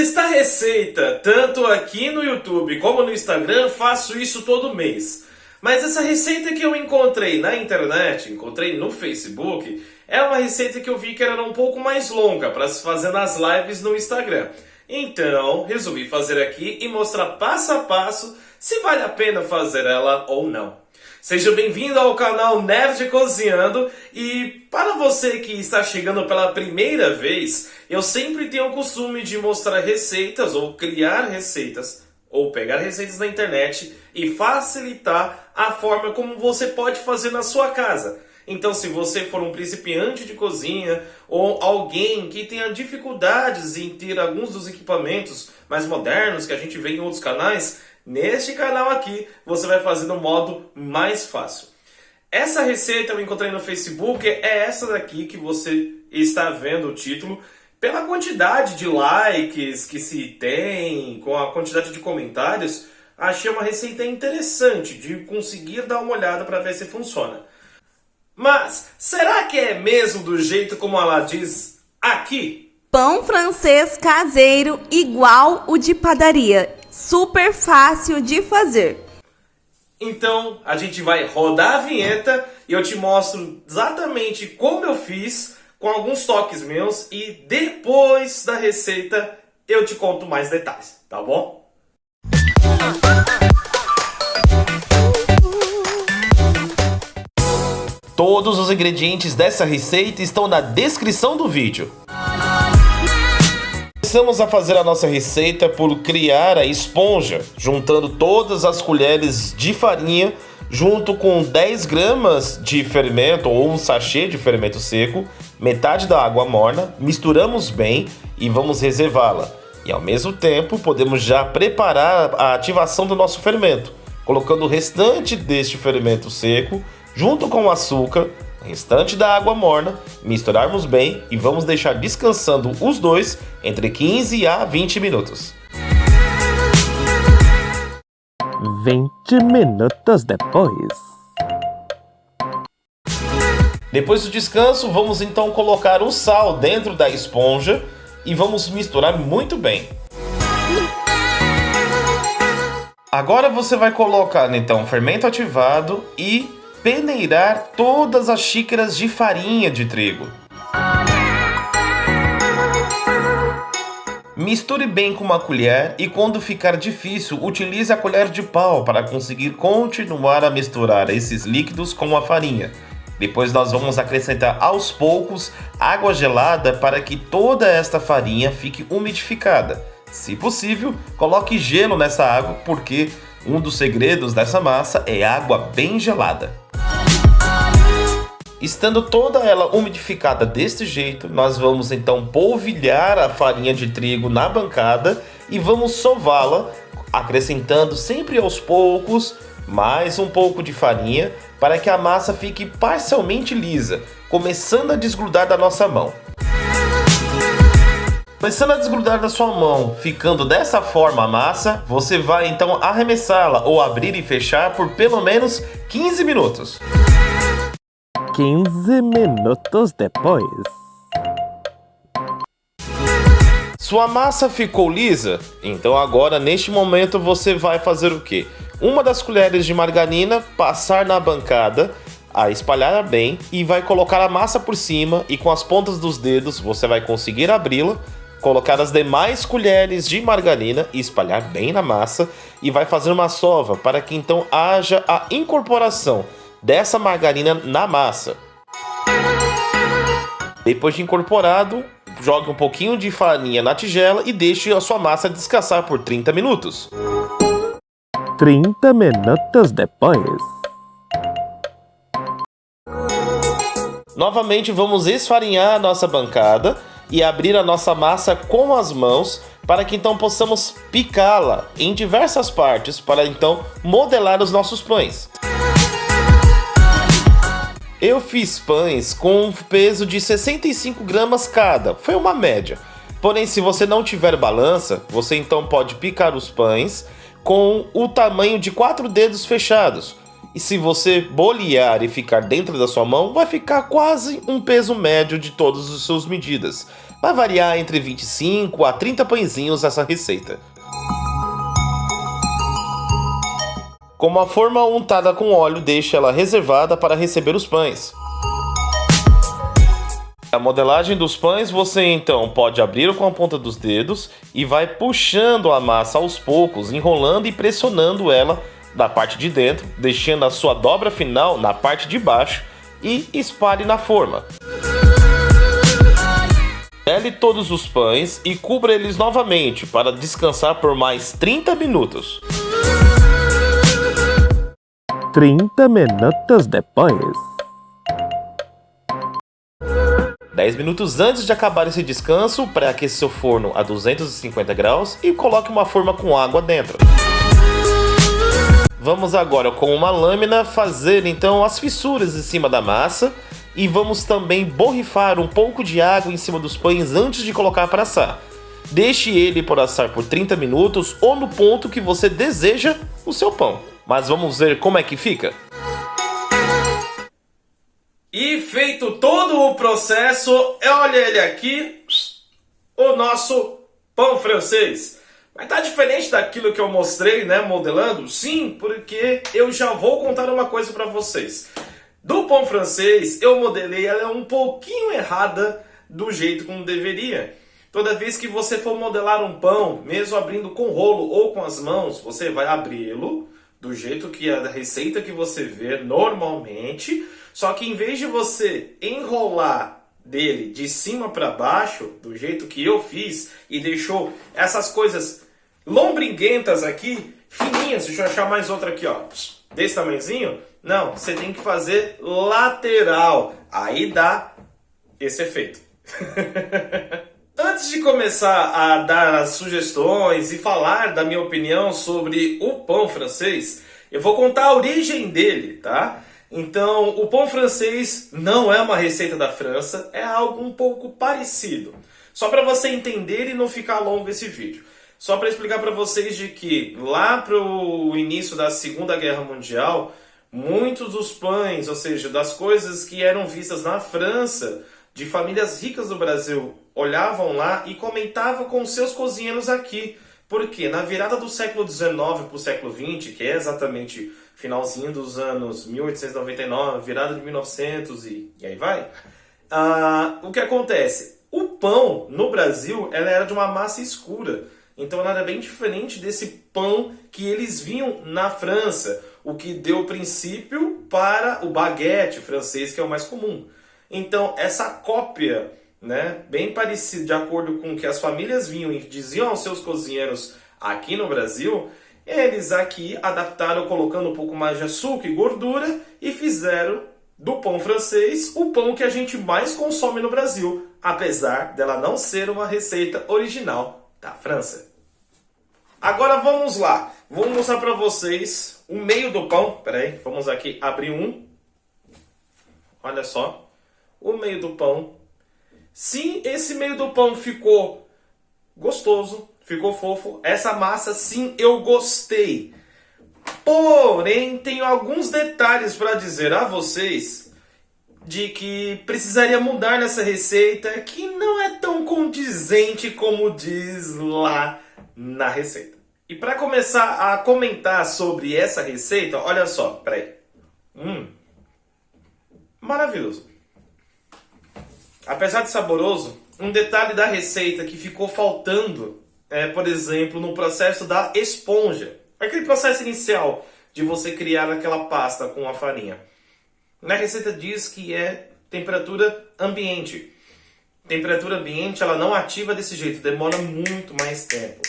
Testar receita, tanto aqui no YouTube como no Instagram, faço isso todo mês. Mas essa receita que eu encontrei na internet, encontrei no Facebook, é uma receita que eu vi que era um pouco mais longa para se fazer nas lives no Instagram. Então, resolvi fazer aqui e mostrar passo a passo se vale a pena fazer ela ou não. Seja bem-vindo ao canal Nerd Cozinhando e para você que está chegando pela primeira vez, eu sempre tenho o costume de mostrar receitas ou criar receitas ou pegar receitas na internet e facilitar a forma como você pode fazer na sua casa. Então, se você for um principiante de cozinha ou alguém que tenha dificuldades em ter alguns dos equipamentos mais modernos que a gente vê em outros canais, neste canal aqui você vai fazer no modo mais fácil. Essa receita eu encontrei no Facebook, é essa daqui que você está vendo o título. Pela quantidade de likes que se tem, com a quantidade de comentários, achei uma receita interessante de conseguir dar uma olhada para ver se funciona. Mas, será que é mesmo do jeito como ela diz aqui? Pão francês caseiro igual o de padaria. Super fácil de fazer. Então, a gente vai rodar a vinheta e eu te mostro exatamente como eu fiz, com alguns toques meus, e depois da receita eu te conto mais detalhes, tá bom? Todos os ingredientes dessa receita estão na descrição do vídeo. Começamos a fazer a nossa receita por criar a esponja, juntando todas as colheres de farinha junto com 10 gramas de fermento ou um sachê de fermento seco, metade da água morna, misturamos bem e vamos reservá-la. E ao mesmo tempo podemos já preparar a ativação do nosso fermento, colocando o restante deste fermento seco junto com o açúcar, o restante da água morna, misturarmos bem e vamos deixar descansando os dois entre 15 a 20 minutos. 20 minutos depois. Depois do descanso, vamos então colocar o sal dentro da esponja e vamos misturar muito bem. Agora você vai colocar então o fermento ativado e peneirar todas as xícaras de farinha de trigo. Misture bem com uma colher e quando ficar difícil, utilize a colher de pau para conseguir continuar a misturar esses líquidos com a farinha. Depois nós vamos acrescentar aos poucos água gelada para que toda esta farinha fique umidificada. Se possível, coloque gelo nessa água porque um dos segredos dessa massa é água bem gelada. Estando toda ela umidificada deste jeito, nós vamos então polvilhar a farinha de trigo na bancada e vamos sová-la, acrescentando sempre aos poucos mais um pouco de farinha para que a massa fique parcialmente lisa, começando a desgrudar da nossa mão. Começando a desgrudar da sua mão, ficando dessa forma a massa, você vai então arremessá-la ou abrir e fechar por pelo menos 15 minutos. 15 minutos depois. Sua massa ficou lisa? Então agora neste momento você vai fazer o quê? Uma das colheres de margarina, passar na bancada, a espalhar bem e vai colocar a massa por cima e com as pontas dos dedos você vai conseguir abri-la, colocar as demais colheres de margarina e espalhar bem na massa e vai fazer uma sova para que então haja a incorporação dessa margarina na massa. Depois de incorporado, jogue um pouquinho de farinha na tigela e deixe a sua massa descansar por 30 minutos. 30 minutos depois. Novamente vamos esfarinhar a nossa bancada e abrir a nossa massa com as mãos para que então possamos picá-la em diversas partes para então modelar os nossos pães. Eu fiz pães com um peso de 65 gramas cada, foi uma média. Porém, se você não tiver balança, você então pode picar os pães com o tamanho de 4 dedos fechados. E se você bolear e ficar dentro da sua mão, vai ficar quase um peso médio de todas as suas medidas. Vai variar entre 25 a 30 pãezinhos essa receita. Com uma forma untada com óleo, deixe ela reservada para receber os pães. A modelagem dos pães, você então pode abrir com a ponta dos dedos e vai puxando a massa aos poucos, enrolando e pressionando ela da parte de dentro, deixando a sua dobra final na parte de baixo e espalhe na forma. Pele todos os pães e cubra eles novamente para descansar por mais 30 minutos. 30 minutos depois. 10 minutos antes de acabar esse descanso, pré-aqueça seu forno a 250 graus e coloque uma forma com água dentro. Vamos agora com uma lâmina fazer então as fissuras em cima da massa e vamos também borrifar um pouco de água em cima dos pães antes de colocar para assar. Deixe ele por assar por 30 minutos ou no ponto que você deseja o seu pão. Mas vamos ver como é que fica. E feito todo o processo, olha ele aqui, o nosso pão francês. Mas tá diferente daquilo que eu mostrei, né, modelando? Sim, porque eu já vou contar uma coisa para vocês. Do pão francês, eu modelei ela um pouquinho errada do jeito como deveria. Toda vez que você for modelar um pão, mesmo abrindo com rolo ou com as mãos, você vai abri-lo do jeito que é da receita que você vê normalmente. Só que em vez de você enrolar dele de cima para baixo, do jeito que eu fiz, e deixou essas coisas lombringuentas aqui, fininhas, deixa eu achar mais outra aqui, ó, desse tamanhozinho. Não, você tem que fazer lateral, aí dá esse efeito. Antes de começar a dar as sugestões e falar da minha opinião sobre o pão francês, eu vou contar a origem dele, tá? Então, o pão francês não é uma receita da França, é algo um pouco parecido. Só para você entender e não ficar longo esse vídeo. Só para explicar para vocês de que lá para o início da Segunda Guerra Mundial, muitos dos pães, ou seja, das coisas que eram vistas na França, de famílias ricas do Brasil, olhavam lá e comentavam com seus cozinheiros aqui. Porque na virada do século XIX para o século XX, que é exatamente finalzinho dos anos 1899, virada de 1900 e aí vai, o que acontece? O pão no Brasil ela era de uma massa escura. Então ela era bem diferente desse pão que eles viam na França, o que deu princípio para o baguete francês, que é o mais comum. Então essa cópia, né, bem parecida, de acordo com o que as famílias vinham e diziam aos seus cozinheiros aqui no Brasil, eles aqui adaptaram colocando um pouco mais de açúcar e gordura e fizeram do pão francês o pão que a gente mais consome no Brasil, apesar dela não ser uma receita original da França. Agora vamos lá, vou mostrar para vocês o meio do pão. Peraí, vamos aqui abrir um. Olha só, o meio do pão. Sim, esse meio do pão ficou gostoso, ficou fofo. Essa massa, sim, eu gostei. Porém, tenho alguns detalhes para dizer a vocês de que precisaria mudar nessa receita, que não é tão condizente como diz lá na receita. E para começar a comentar sobre essa receita, olha só, peraí. Maravilhoso. Apesar de saboroso, um detalhe da receita que ficou faltando é, por exemplo, no processo da esponja. Aquele processo inicial de você criar aquela pasta com a farinha. Na receita diz que é temperatura ambiente. Temperatura ambiente, ela não ativa desse jeito, demora muito mais tempo.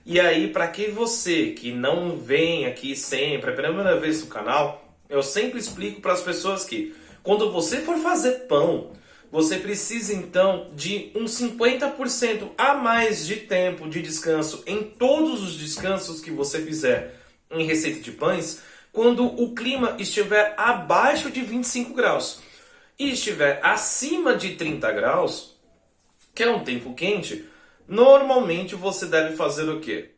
E aí, para que você que não vem aqui sempre, é a primeira vez no canal, eu sempre explico para as pessoas que quando você for fazer pão, você precisa então de uns 50% a mais de tempo de descanso em todos os descansos que você fizer em receita de pães, quando o clima estiver abaixo de 25 graus e estiver acima de 30 graus, que é um tempo quente, normalmente você deve fazer o quê?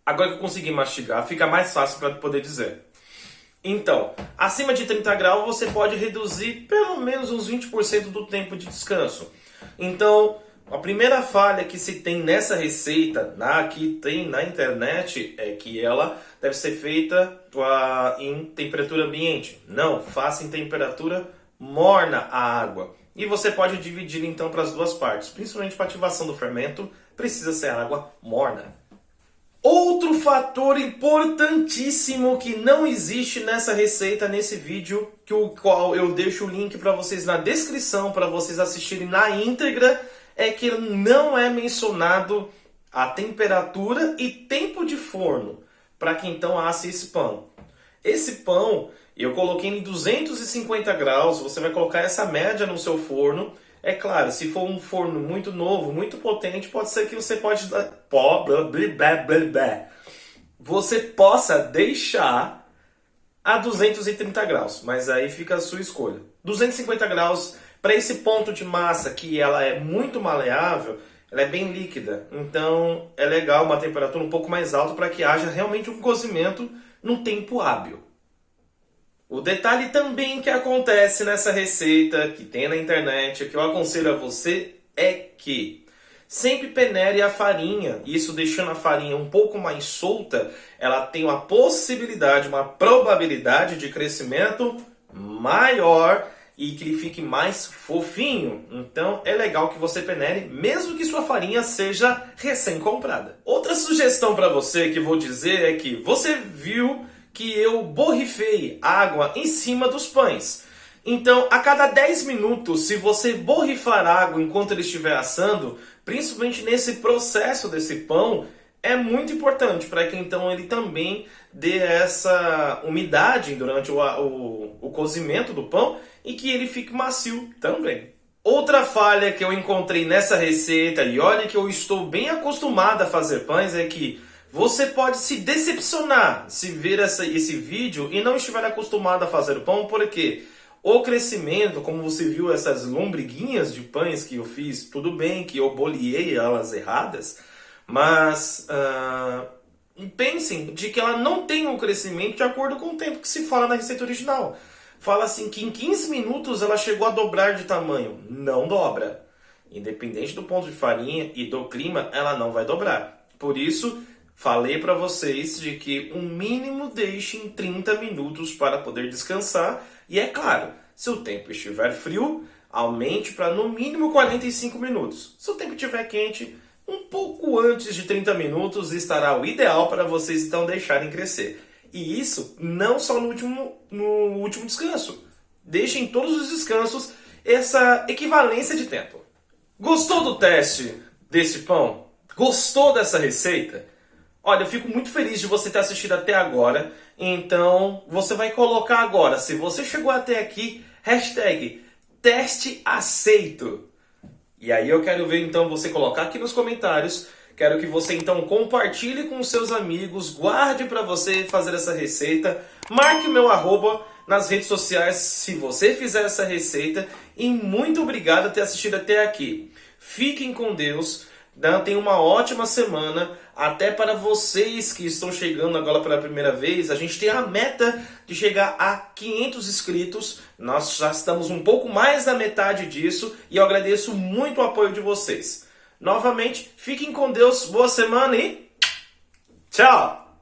Agora que eu consegui mastigar, fica mais fácil para poder dizer. Então, acima de 30 graus você pode reduzir pelo menos uns 20% do tempo de descanso. Então, a primeira falha que se tem nessa receita, que tem na internet, é que ela deve ser feita em temperatura ambiente. Não, faça em temperatura morna a água. E você pode dividir então para as duas partes, principalmente para ativação do fermento, precisa ser água morna. Outro fator importantíssimo que não existe nessa receita, nesse vídeo, o qual eu deixo o link para vocês na descrição, para vocês assistirem na íntegra, é que não é mencionado a temperatura e tempo de forno para que então asse esse pão. Esse pão eu coloquei em 250 graus, você vai colocar essa média no seu forno. É claro, se for um forno muito novo, muito potente, pode ser que você você possa deixar a 230 graus, mas aí fica a sua escolha. 250 graus, para esse ponto de massa que ela é muito maleável, ela é bem líquida, então é legal uma temperatura um pouco mais alta para que haja realmente um cozimento num tempo hábil. O detalhe também que acontece nessa receita, que tem na internet, que eu aconselho a você, é que sempre peneire a farinha. Isso deixando a farinha um pouco mais solta, ela tem uma possibilidade, uma probabilidade de crescimento maior e que ele fique mais fofinho. Então é legal que você peneire, mesmo que sua farinha seja recém-comprada. Outra sugestão para você que vou dizer é que você viu que eu borrifei água em cima dos pães. Então, a cada 10 minutos, se você borrifar água enquanto ele estiver assando, principalmente nesse processo desse pão, é muito importante para que então ele também dê essa umidade durante o cozimento do pão e que ele fique macio também. Outra falha que eu encontrei nessa receita, e olha que eu estou bem acostumado a fazer pães, é que você pode se decepcionar se ver esse vídeo e não estiver acostumado a fazer o pão, porque o crescimento, como você viu essas lombriguinhas de pães que eu fiz, tudo bem que eu boleei elas erradas, mas pensem de que ela não tem um crescimento de acordo com o tempo que se fala na receita original. Fala assim que em 15 minutos ela chegou a dobrar de tamanho. Não dobra. Independente do ponto de farinha e do clima, ela não vai dobrar. Por isso, falei para vocês de que um mínimo deixem 30 minutos para poder descansar. E é claro, se o tempo estiver frio, aumente para no mínimo 45 minutos. Se o tempo estiver quente, um pouco antes de 30 minutos estará o ideal para vocês então deixarem crescer. E isso não só no último descanso. Deixem em todos os descansos essa equivalência de tempo. Gostou do teste desse pão? Gostou dessa receita? Olha, eu fico muito feliz de você ter assistido até agora. Então, você vai colocar agora, se você chegou até aqui, hashtag teste aceito. E aí eu quero ver então você colocar aqui nos comentários. Quero que você então compartilhe com os seus amigos, guarde para você fazer essa receita. Marque o meu arroba nas redes sociais se você fizer essa receita. E muito obrigado por ter assistido até aqui. Fiquem com Deus. Tenham uma ótima semana. Até para vocês que estão chegando agora pela primeira vez, a gente tem a meta de chegar a 500 inscritos. Nós já estamos um pouco mais da metade disso e eu agradeço muito o apoio de vocês. Novamente, fiquem com Deus, boa semana e tchau!